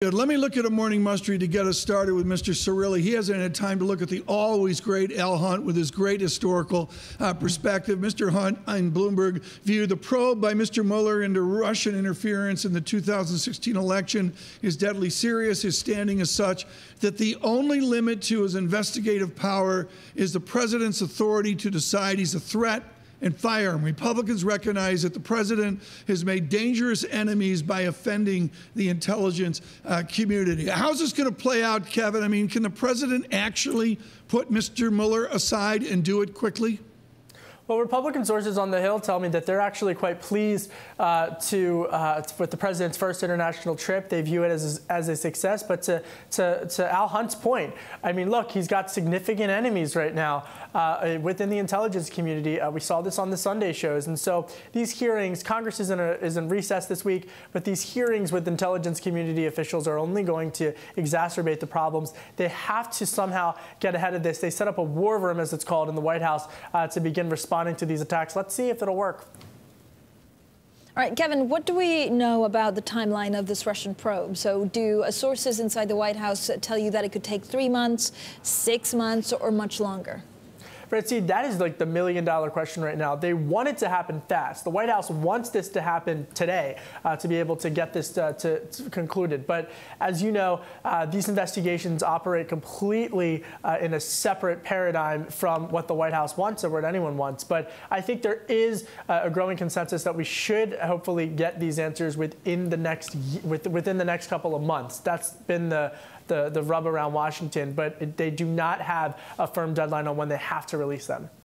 Good. Let me look at a morning must-read to get us started with Mr. Cirilli. He hasn't had time to look at the always great Al Hunt with his great historical perspective. Mr. Hunt in Bloomberg View, the probe by Mr. Mueller into Russian interference in the 2016 election is deadly serious. His standing is such that the only limit to his investigative power is the president's authority to decide he's a threat and fire him. Republicans recognize that the president has made dangerous enemies by offending the intelligence community. How's this going to play out, Kevin? I mean, can the president actually put Mr. Mueller aside and do it quickly? Well, Republican sources on the Hill tell me that they're actually quite pleased with the president's first international trip. They view it as a success. But to Al Hunt's point, I mean, look, he's got significant enemies right now within the intelligence community. We saw this on the Sunday shows. And so these hearings, Congress is in recess this week, but these hearings with intelligence community officials are only going to exacerbate the problems. They have to somehow get ahead of this. They set up a war room, as it's called, in the White House to begin responding to these attacks. Let's see if it'll work. All right, Kevin, what do we know about the timeline of this Russian probe? So do sources inside the White House tell you that it could take 3 months, 6 months, or much longer? Francine, that is like the million-dollar question right now. They want it to happen fast. The White House wants this to happen today to be able to get this to concluded. But as you know, these investigations operate completely in a separate paradigm from what the White House wants or what anyone wants. But I think there is a growing consensus that we should hopefully get these answers within the next couple of months. That's been the rub around Washington, but they do not have a firm deadline on when they have to release them.